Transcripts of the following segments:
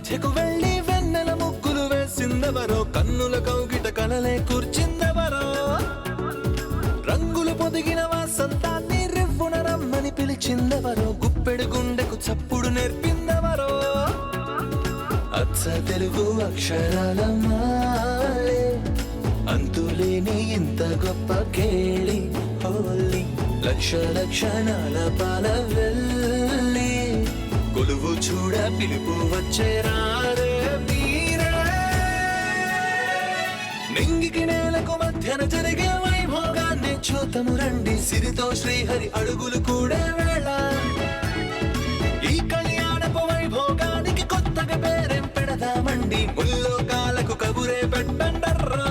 మధ్యకు వెళ్ళి వెన్నెల ముగ్గులు వేసిందెవరో, కన్నుల కౌగిట కలలే కూర్చిందెవరో, రంగులు పొదిగిన వసంతాన్ని రివ్వున రమ్మని పిలిచిందెవరో, గుప్పెడు గుండెకు చప్పుడు నేర్పిందెవరో, అచ్చ తెలుగు అక్షరాల మాలే అంతులేని ఇంత గొప్ప కేళి హోలీ, లక్ష లక్షణాల పాల వెళ్ళి కొలువు చూడ పిలుపు వచ్చేరారే మీరే. నింగికి నేలకు మధ్యన జరిగే వైభోగాన్ని చూతము రండి, సిరితో శ్రీహరి అడుగులు కూడే వేళ. ఈ కళ్యాణపు వైభోగానికి కొత్తగా పేరేం పెడదామండి, ముల్లోకాలకు కబురే పెట్టండర్రా.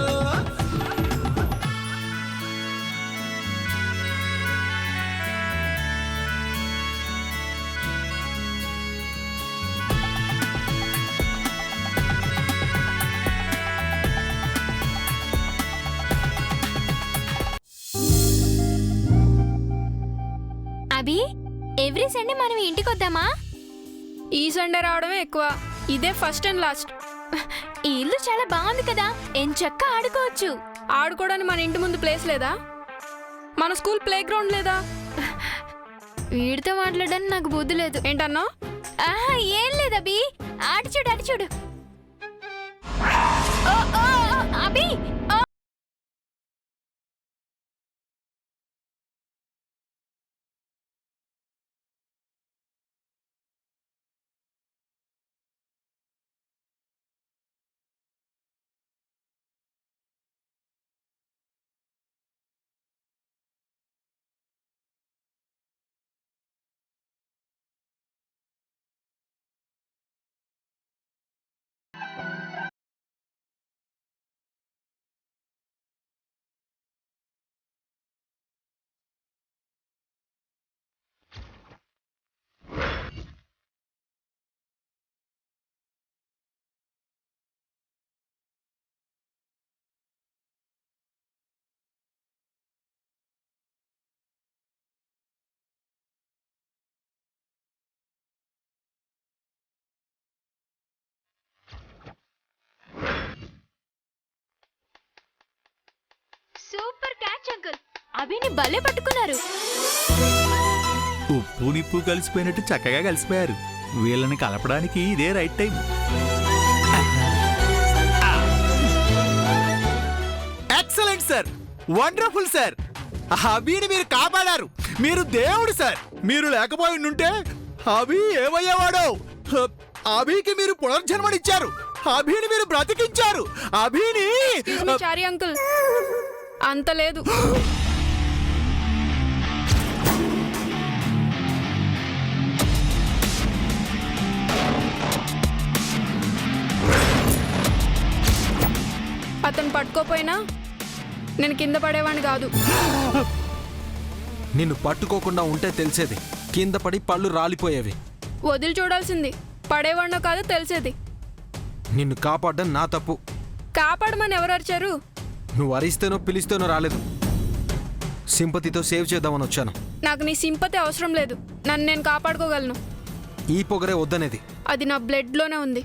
అభి, ఎవ్రీ సండే మనం ఇంటికి వద్దామా? ఈ సండే రావడమే ఎక్కువ, ఇదే ఫస్ట్ అండ్ లాస్ట్. ఈ ఇల్లు చాలా బాగుంది కదా, ఎంచక్కా ఆడుకోవచ్చు. ఆడుకోవడానికి మన ఇంటి ముందు ప్లేస్ లేదా? మన స్కూల్ ప్లే గ్రౌండ్ లేదా? వీడితో మాట్లాడడానికి నాకు బుద్ధి లేదు. ఏంటన్నా? ఆహా, ఏం లేదు అభి, ఆడి చూడు ఆడి చూడు. ఓ, ఓ, అభి, ఓ. సూపర్ క్యాచ్ అంకుల్, అభిని భలే పట్టుకున్నారు. ఉప్పు నిప్పు కలిసిపోయినట్టు చక్కగా కలిసిపోయారు. వీళ్ళని కలపడానికి ఇదే right time. Excellent sir, wonderful sir. అభిని మీరు కాపాడారు. మీరు దేవుడు సార్. మీరు లేకపోయి ఉంటే అభి ఏమయ్యేవాడో. అభికి మీరు పునర్జన్మనిచ్చారు. అభిని మీరు బ్రతికించారు. అభిని. చారి అంకుల్, అంత లేదు. అతను పట్టుకోపోయినా నేను కింద పడేవాడిని కాదు. నిన్ను పట్టుకోకుండా ఉంటే తెలిసేది, కింద పడి పళ్ళు రాలిపోయేవి. వదిలి చూడాల్సింది, పడేవాడినో కాదో తెలిసేది. నిన్ను కాపాడడం నా తప్పు. కాపాడమని ఎవరు అరిచారు? నువ్వు అరిస్తేనో పిలిస్తేనో రాలేదు. సింపతితో సేవ్ చేద్దామని వచ్చాను. నాకు నీ సింపతి అవసరం లేదు. నన్ను నేను కాపాడుకోగలను. ఈ పొగరే వద్దనేది. అది నా బ్లడ్లోనే ఉంది.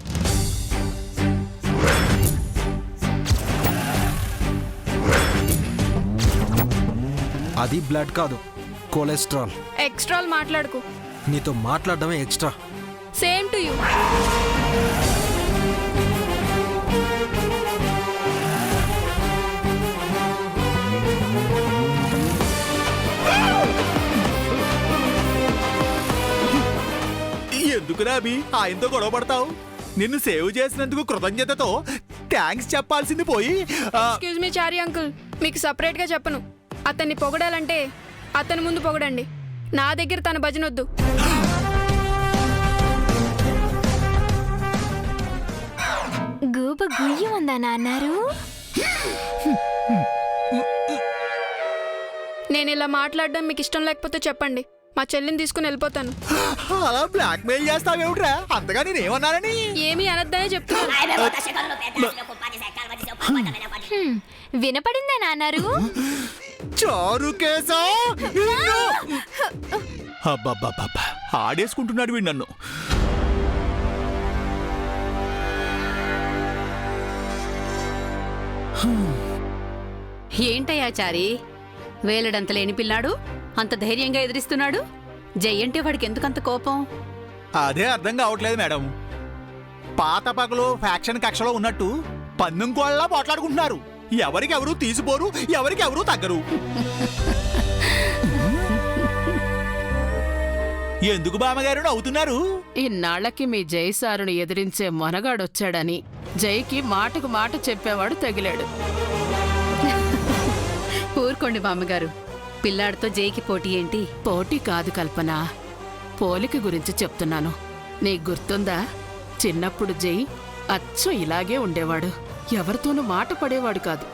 అది బ్లడ్ కాదు, కొలెస్ట్రాల్. ఎక్స్ట్రాలు మాట్లాడుకు. నీతో మాట్లాడడమే ఎక్స్ట్రా. Same to you. ఎందుకురా అభి ఆయనతో గొడవ పడతావు? నిన్ను సేవ్ చేసినందుకు కృతజ్ఞతతో థ్యాంక్స్ చెప్పాల్సింది పోయి. ఎక్స్క్యూజ్ మీ చారి అంకుల్, మీకు సపరేట్గా చెప్పను. అతన్ని పొగడాలంటే అతని ముందు పొగడండి. నా దగ్గర తన భజనొద్దు. గూబ గుయ్యం ఉందా నాన్నారు? నేను ఇలా మాట్లాడడం మీకు ఇష్టం లేకపోతే చెప్పండి, మా చెల్లిని తీసుకుని వెళ్ళిపోతాను. అలా బ్లాక్ మెయిల్ చేస్తావేమిట్రా? అంతగా నేనేమన్నానని? ఏమీ అనొద్దనే చెప్తున్నాను. వినపడిందా నాన్నారు? చారు కేసా అబ్బబ్బబ్బబ్బా, ఆడేసుకుంటున్నాడు వీడు నన్ను. ఏంటయ్యా చారి, వేలడంత లేని పిల్లాడు అంత ధైర్యంగా ఎదిరిస్తున్నాడు. జై అంటే వాడికి ఎందుకంత కోపం? అదే అర్థం కావట్లేదు మేడం. పాత పగలు ఫ్యాక్షన్ కక్షలో ఉన్నట్టు పందెం కోళ్ళ పోట్లాడుకుంటున్నారు. ఎవరికి ఎవరు తీసిపోరు, ఎవరికి ఎవరు తగ్గరు. ఎందుకు బామ్మగారు నవ్వుతున్నారు? ఇన్నాళ్లకి మీ జై సారుని ఎదిరించే మొనగాడొచ్చాడని జైకి మాటకు మాట చెప్పేవాడు తగిలాడు. ఊరుకోండి బామ్మగారు, పిల్లాడితో జైకి పోటీ ఏంటి? పోటీ కాదు కల్పన, పోలిక గురించి చెప్తున్నాను. నీకు గుర్తుందా? చిన్నప్పుడు జై అచ్చం ఇలాగే ఉండేవాడు. ఎవరితోనూ మాట పడేవాడు కాదు.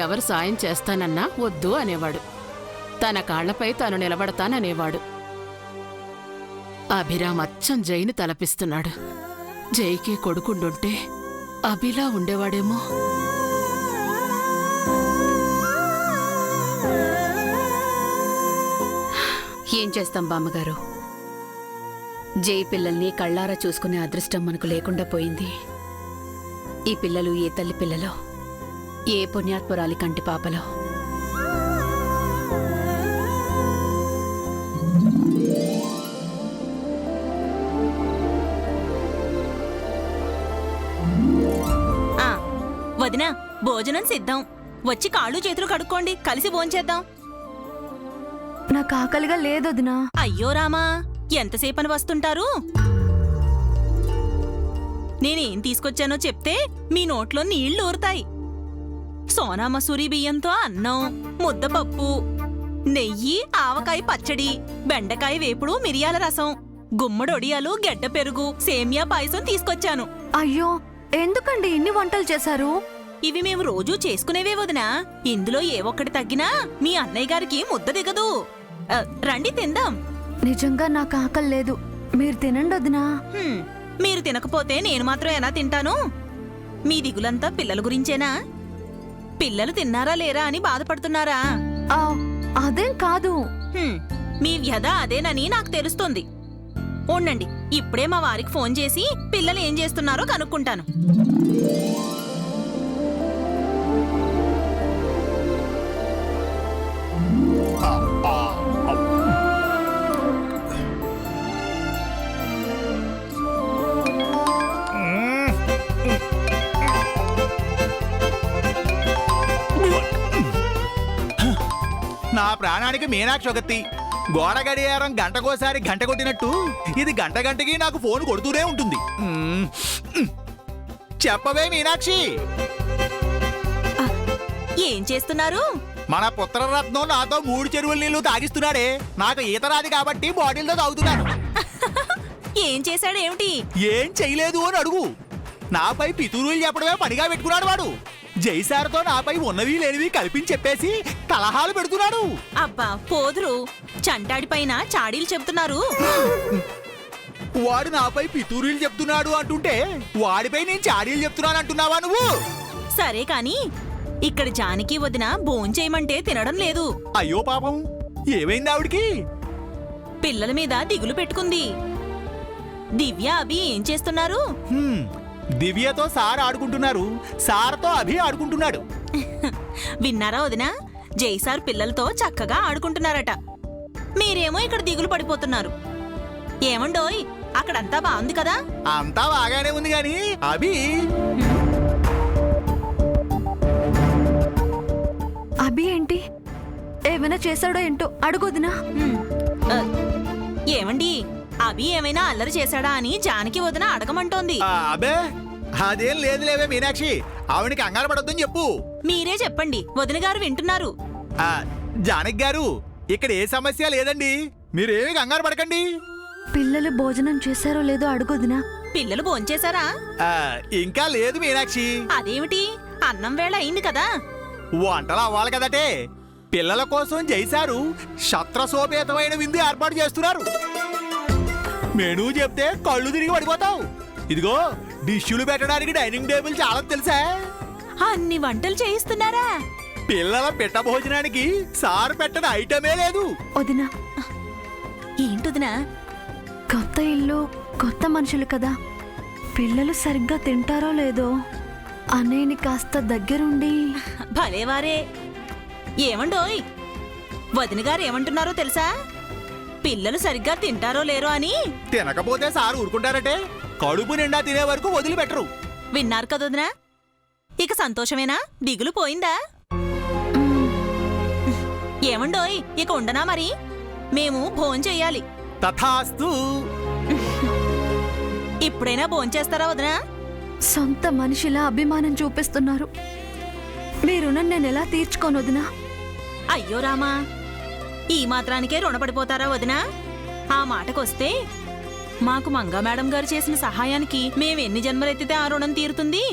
ఎవరు సాయం చేస్తానన్నా వద్దు అనేవాడు. తన కాళ్లపై తాను నిలబడతాననేవాడు. అభిరామ్ అచ్చం జైని తలపిస్తున్నాడు. జైకి కొడుకుండుంటే అభిలా ఉండేవాడేమో. ఏం చేస్తాం బామ్మగారు, జై పిల్లల్ని కళ్ళారా చూసుకునే అదృష్టం మనకు లేకుండా పోయింది. ఈ పిల్లలు ఏ తల్లి పిల్లలో, ఏ పుణ్యాత్పురాలి కంటి పాపలో. వదినా, భోజనం సిద్ధం. వచ్చి కాళ్ళు చేతులు కడుక్కోండి, కలిసి భోంచేద్దాం. నాకు ఆకలిగా లేదొదినా. అయ్యో రామా, ఎంతసేపని వస్తుంటారు? నేనేం తీసుకొచ్చానో చెప్తే మీ నోట్లో నీళ్లు ఊరుతాయి. సోనా మసూరి బియ్యంతో అన్నం, ముద్దపప్పు, నెయ్యి, ఆవకాయ పచ్చడి, బెండకాయ వేపుడు, మిరియాల రసం, గుమ్మడొడియాలు, గెడ్డ పెరుగు, సేమియా పాయసం తీసుకొచ్చాను. అయ్యో, ఎందుకండి ఇన్ని వంటలు చేశారు? ఇవి మేము రోజూ చేసుకునేవే వదినా. ఇందులో ఏ ఒక్కటి తగ్గినా మీ అన్నయ్య గారికి ముద్ద దిగదు. రండి తిందాం. నిజంగా నాకు ఆకలి లేదు, మీరు తినండి వదినా. మీరు తినకపోతే నేను మాత్రం ఎలా తింటాను? మీ దిగులంతా పిల్లల గురించేనా? పిల్లలు తిన్నారా లేరా అని బాధపడుతున్నారా? ఆ, అదేం కాదు. మీ వ్యధ అదేనని నాకు తెలుస్తుంది. ఉండండి, ఇప్పుడే మా వారికి ఫోన్ చేసి పిల్లలు ఏం చేస్తున్నారో కనుక్కుంటాను. నా ప్రాణానికి మీనాక్షి ఒకతి. గోడ గడియారం గంటకోసారి గంట కొట్టినట్టు ఇది గంట గంటకి నాకు ఫోన్ కొడుతూనే ఉంటుంది. చెప్పవే మీనాక్షి. ఏం చేస్తున్నారు? మన పుత్రరత్నం నాతో 3 చెరువుల నీళ్లు తాగిస్తున్నాడే. నాకు ఈత రాదు కాబట్టి బాటిల్తో తాగుతున్నాను. ఏం చేశాడేమిటి? ఏం చెయ్యలేదు అని అడుగు. నాపై పితూరులు చెప్పడమే పనిగా పెట్టుకున్నాడు వాడు. జైసార్తో నాపై ఉన్నవి లేనివి కల్పించి చెప్పేసి కలహాలు పెడుతున్నాడు. అబ్బా పోదురు, చంటాడి పైన చాడీలు చెప్తున్నారు. వాడు నాపై పితూరులు చెప్తున్నాడు అంటుంటే వాడిపై నేను చాడీలు చెప్తున్నాను అంటున్నావా నువ్వు? సరే కాని ఇక్కడ జానకి వదిన భోంచేయమంటే తినడం లేదు. అయ్యో పాపం, ఏమైంది ఆవిడికి? పిల్లల మీద దిగులు పెట్టుకుంది. దివ్య, అభి ఏం చేస్తున్నారు? దివ్యతో సార్ ఆడుకుంటున్నారు, సార్తో అభి ఆడుకుంటున్నాడు. విన్నారా వదినా? జైసార్ పిల్లలతో చక్కగా ఆడుకుంటున్నారట. మీరేమో ఇక్కడ దిగులు పడిపోతున్నారు. ఏమండోయ్, అక్కడంతా బాగుంది కదా? అంతా బాగానే ఉంది గాని అభి అభి ఏంటి ఏమైనా చేశాడో ఏంటో అడుగొదినా. ఏమండి, అభి ఏమైనా అల్లరి చేశాడా అని జానకి వదిన అడగమంటోంది. అబే అదేం లేదులేవే మీనాక్షి, ఆవిడికి కంగారు పడొద్దని చెప్పు. మీరే చెప్పండి, వదిన గారు వింటున్నారు. జానకి గారు, ఇక్కడ ఏ సమస్య లేదండి, మీరేమి కంగారు పడకండి. పిల్లలు భోజనం చేశారో లేదో అడుగొదినా. పిల్లలు భోంచేశారా? ఇంకా లేదు మీనాక్షి. అదేమిటి, అన్నం వేళ అయింది కదా. వంటలు అవ్వాలి కదటే. పిల్లల కోసం జైసారు శత్రసోపేతమైన విందు ఏర్పాటు చేస్తున్నారు. మెనూ చెప్తే కళ్ళు తిరిగి పడిపోతావు. ఇదిగో డిష్యూలు పెట్టడానికి డైనింగ్ టేబుల్ చాలా తెలుసా? అన్ని వంటలు చేయిస్తున్నారా? పిల్లల పెట్ట భోజనానికి సారు పెట్టని ఐటమే లేదు. వదినా, ఏంటుదినా? కొత్త ఇల్లు, కొత్త మనుషులు కదా, పిల్లలు సరిగ్గా తింటారో లేదో. అన్నయ్యని కాస్త దగ్గరుండి. భలేవారే. ఏమండోయ్, వదిన గారు ఏమంటున్నారో తెలుసా? పిల్లలు సరిగ్గా తింటారో లేరో అని. తినకపోతే సార్ ఊరుకుంటారటే, కడుపు నిండా తినే వరకు వదిలిపెట్టరు. విన్నారు కదొదినా? ఇక సంతోషమేనా? దిగులు పోయిందా? ఏమండోయ్, ఇక ఉండనా మరి? మేము భోంచెయ్యాలి. తథాస్తు. ఇప్పుడైనా భోంచేస్తారా వదినా? సొంత మనిషిలా అభిమానం చూపిస్తున్నారు. మీ రుణం నేను ఎలా తీర్చుకోను వదినా? అయ్యో రామా, ఈ మాత్రానికే రుణపడిపోతారా వదినా? ఆ మాటకొస్తే మాకు మంగా మేడం గారు చేసిన సహాయానికి మేమెన్ని జన్మలెత్తితే ఆ రుణం తీరుతుంది?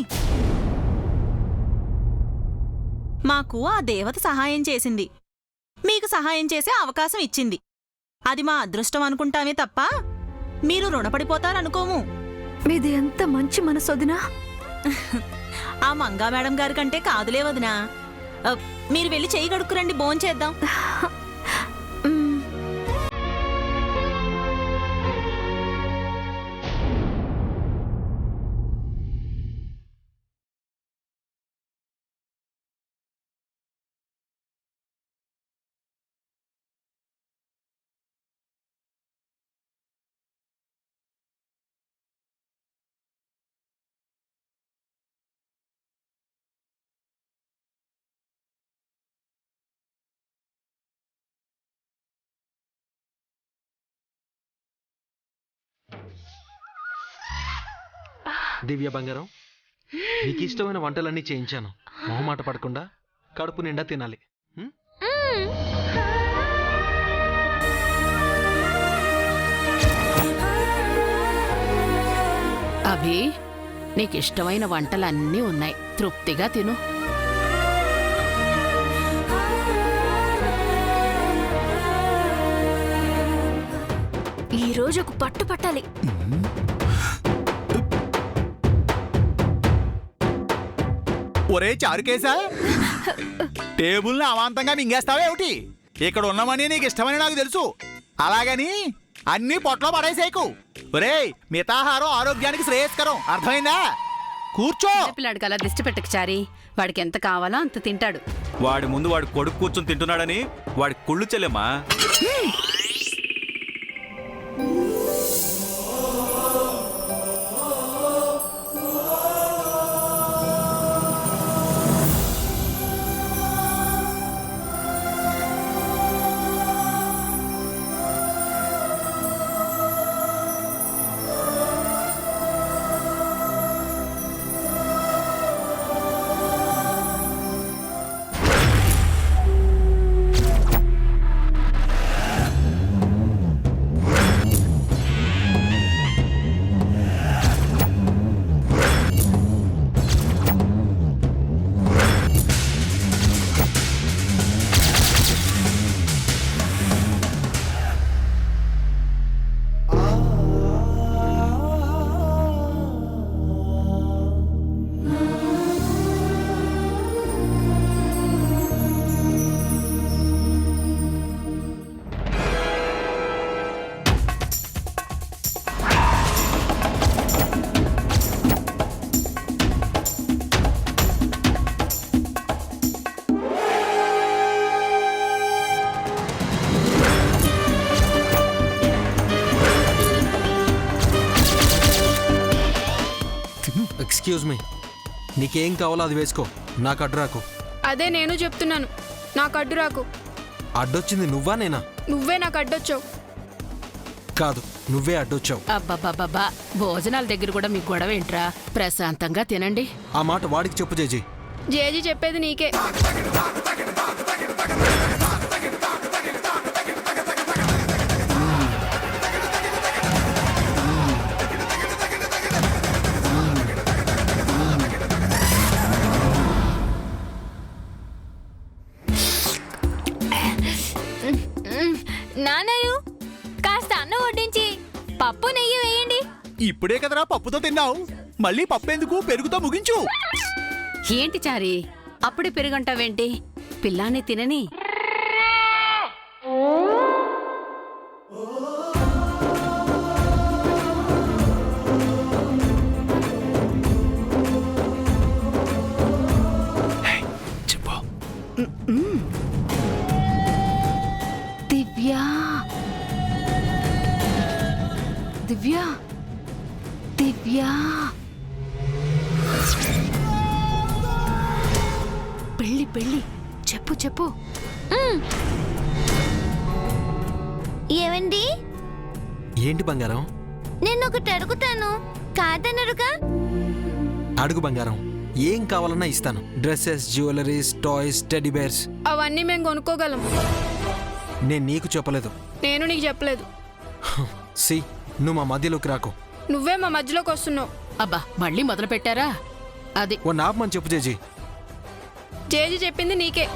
మాకు ఆ దేవత సహాయం చేసింది, మీకు సహాయం చేసే అవకాశం ఇచ్చింది. అది మా అదృష్టం అనుకుంటామే తప్ప మీరు రుణపడిపోతారనుకోము. మీది ఎంత మంచి మనసు వదినా. ఆ మంగా మేడం గారి కంటే కాదులే వదినా. మీరు వెళ్ళి చెయ్యి కడుక్కురండి, భోంచేద్దాం. దివ్య బంగారం, నీకు ఇష్టమైన వంటలన్నీ చేయించాను. మొహమాట పడకుండా కడుపు నిండా తినాలి. అభి, నీకిష్టమైన వంటలన్నీ ఉన్నాయి, తృప్తిగా తిను. ఈ రోజు ఒక పట్టు పట్టాలి. ఒరే చారుకేశా, టేబుల్ని అమాంతంగా మింగేస్తావేమిటి? ఇక్కడ ఉన్నామని నీకు ఇష్టమని నాకు తెలుసు, అలాగని అన్ని పొట్లో పడేసేకు. ఒరేయ్, మితాహారం ఆరోగ్యానికి శ్రేయస్కరం, అర్థమైందా? కూర్చో. పిల్లాడికి అలా దిష్టి పెట్టకు చారి, వాడికి ఎంత కావాలో అంత తింటాడు. వాడి ముందు వాడి కొడుకు కూర్చొని తింటున్నాడని వాడి కుళ్ళు చెల్లెమ్మా. ఎక్స్క్యూజ్ మీ, నీకేం కావాలో అది వేసుకో, నాకు అడ్డు రాకు. అదే నేను చెప్తున్నాను, నాకు అడ్డు రాకు. అడ్డొచ్చింది నువ్వా నేనా? నువ్వే నాకు అడ్డొచ్చావు. కాదు, నువ్వే అడ్డొచ్చావు. అబ్బబ్బబ్బబ్బా, భోజనాల దగ్గర కూడా మీకు గొడవ ఏంట్రా? ప్రశాంతంగా తినండి. ఆ మాట వాడికి చెప్పు జేజీ. జేజీ చెప్పేది నీకే. నాన్నలు కాస్త అన్నం వడ్డించి పప్పు నెయ్యి వేయండి. ఇప్పుడే కదరా పప్పుతో తిన్నావు, మళ్ళీ పప్పెందుకు? పెరుగుతో ముగించు. ఏంటి చారి, అప్పుడే పెరుగంటావేంటి? పిల్లాన్ని తినని. దివ్య, పెళ్ళి పెళ్ళి చెప్పు చెప్పు. ఏవండి, ఏంటి బంగారం? నేను ఒకటి అడుగుతాను, కాదనరుగా? అడుగు బంగారం, ఏం కావాలన్నా ఇస్తాను. Dresses, jewelleries, toys, teddy bears. అవన్నీ మేము కొనుక్కోగలం. నేను నీకు చెప్పలేదు. నేను నీకు చెప్పలేదు. సి, నువ్వు మా మధ్యలోకి రాకు. నువ్వే మా మధ్యలోకి వస్తున్నావు. అబ్బా మళ్ళీ మొదలు పెట్టారా? అది ఓ నాపమని చెప్పు జేజీ. జేజీ చెప్పింది నీకే.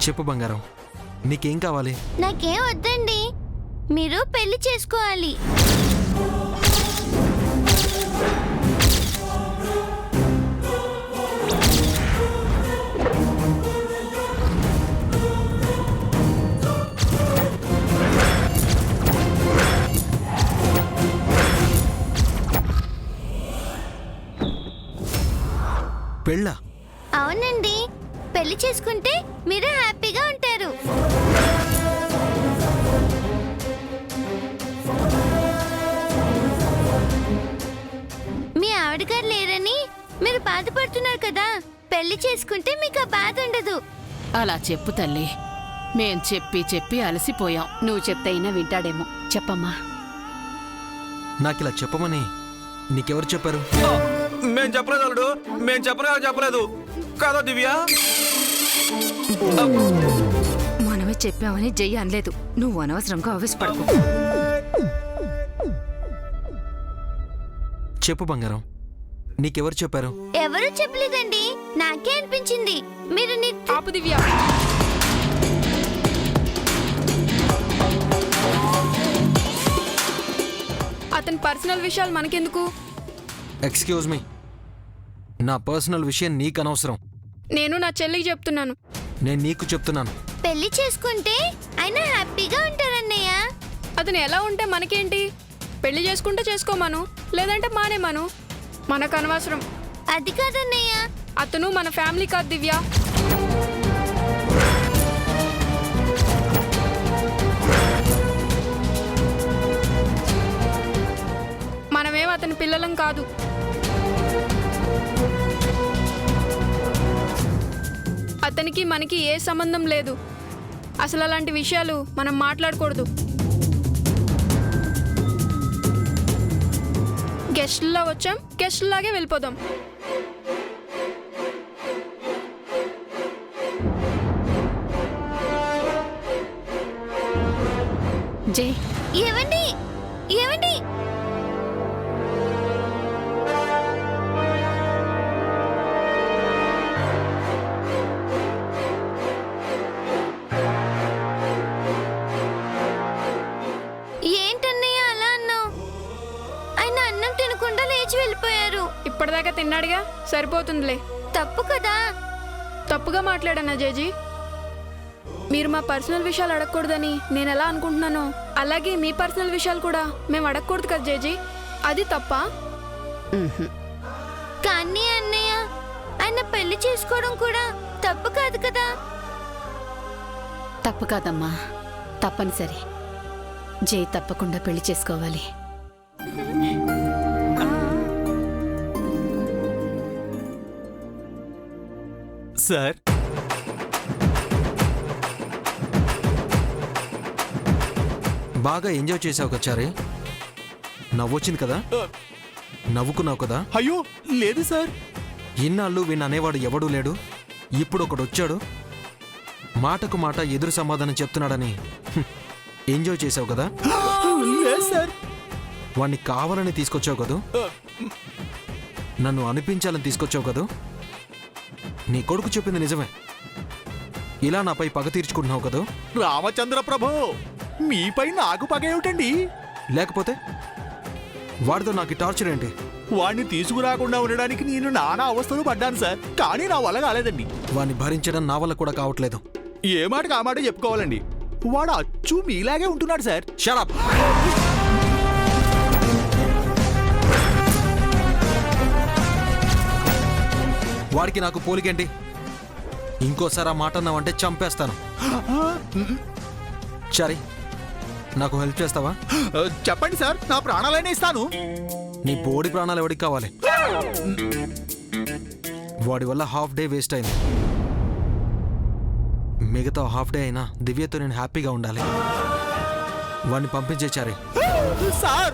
చెప్పు బంగారం, నీకేం కావాలి? నాకేం వద్దండి, మీరు పెళ్లి చేసుకోవాలి. పెళ్ళా? అవునండి, పెళ్లి చేసుకుంటే మీరు హ్యాపీగా ఉంటారు. మీ ఆవిడగారు లేరని మీరు బాధపడుతున్నారు కదా, పెళ్లి చేసుకుంటే మీకు ఆ బాధ ఉండదు. అలా చెప్పు తల్లి. మేం చెప్పి చెప్పి అలసిపోయాం. నువ్వు చెప్తే అయినా వింటాడేమో. చెప్పమ్మా. నాకిలా చెప్పమని నీకెవరు చెప్పారు? మేం చెప్పలేదు అల్లుడు, మేం చెప్పలేదు కాదా దివ్య? మనమే చెప్పామని జై అనలేదు. నువ్వు అనవసరంగా ఆవేశపడకు. చెప్పు బంగారం, నీకెవరు చెప్పారు? ఎవరూ చెప్పలేదండి, నాకే అనిపించింది. మీరు ఆపు దివ్య. అతని పర్సనల్ విషయాలు మనకెందుకు? ఎక్స్క్యూజ్ మీ, నా పర్సనల్ విషయం నీకు అనవసరం. నేను నా చెల్లికి చెప్తున్నాను. నేను నీకు చెప్తున్నాను. పెళ్లి చేసుకుంటే ఆయన హ్యాపీగా ఉంటారన్నయ్య. అతను ఎలా ఉంటే మనకేంటి? పెళ్లి చేసుకుంటే చేసుకోమను, లేదంటే మానేమను. మనకు అనవసరం. అది కాదన్నయ్య. అతను మన ఫ్యామిలీ కాదు దివ్య. మనమేం అతని పిల్లలం కాదు. అతనికి మనకి ఏ సంబంధం లేదు. అసలు అలాంటి విషయాలు మనం మాట్లాడకూడదు. గెస్టుల్లో వచ్చాం, గెస్టులాగే వెళ్ళిపోదాం. జై, ఏవండి, ఏవండి, ఏంటన్నయ్య అలా అన్నావు? ఆయన అన్నం తినకుండా లేచి వెళ్ళిపోయారు. ఇప్పటిదాకా తిన్నాడుగా, సరిపోతుందిలే. తప్పు కదా. తప్పుగా మాట్లాడన్నా జేజీ? మీరు మా పర్సనల్ విషయాలు అడగకూడదని నేను ఎలా అనుకుంటున్నానో అలాగే మీ పర్సనల్ విషయాలు కూడా మేము అడగకూడదు కదా జేజీ. అది తప్ప? కానీ అన్నయ్య, ఆయన పెళ్లి చేసుకోవడం కూడా తప్పు కాదు కదా. తప్పు కాదమ్మా, తప్పనిసరి. జై తప్పకుండా పెళ్లి చేసుకోవాలి. సార్, బాగా ఎంజాయ్ చేసావు కచారి. నవ్వొచ్చింది కదా? నవ్వుకున్నావు కదా? అయ్యో లేదు సార్. ఇన్నాళ్ళు వీణ్ అనేవాడు ఎవడూ లేడు. ఇప్పుడు ఒకడు వచ్చాడు, మాటకు మాట ఎదురు సమాధానం చెప్తున్నాడని ఎంజాయ్ చేసావు కదా? లేదు సార్. వాణ్ణి కావాలని తీసుకొచ్చావు కదూ? నన్ను అనిపించాలని తీసుకొచ్చావు కదూ? నీ కొడుకు చెప్పింది నిజమే. ఇలా నాపై పగ తీర్చుకుంటున్నావు కదూ? రామచంద్ర ప్రభు, మీపై నాకు పగ ఏమిటండి? లేకపోతే వాడితో నాకు టార్చర్ ఏంటి? వాడిని తీసుకురాకుండా ఉండడానికి నేను నానా అవస్థలు పడ్డాను సార్, కానీ నా వల్ల కాలేదండి. వాణ్ణి భరించడం నా వల్ల కూడా కావట్లేదు. ఏ మాటకు ఆ మాట చెప్పుకోవాలండి. వాడు అచ్చు మీలాగే ఉంటున్నాడు సార్. Shut up! వాడికి నాకు పోలికేంటి? ఇంకోసారి ఆ మాట అన్నావంటే చంపేస్తాను. చారి, నాకు హెల్ప్ చేస్తావా? చెప్పండి సార్, నా ప్రాణాలైనా ఇస్తాను. నీ బోడి ప్రాణాలు ఎవరికి కావాలి? వాడి వల్ల హాఫ్ డే వేస్ట్ అయింది. మిగతా హాఫ్ డే అయినా దివ్యతో నేను హ్యాపీగా ఉండాలి. వాడిని పంపించే చారి. సార్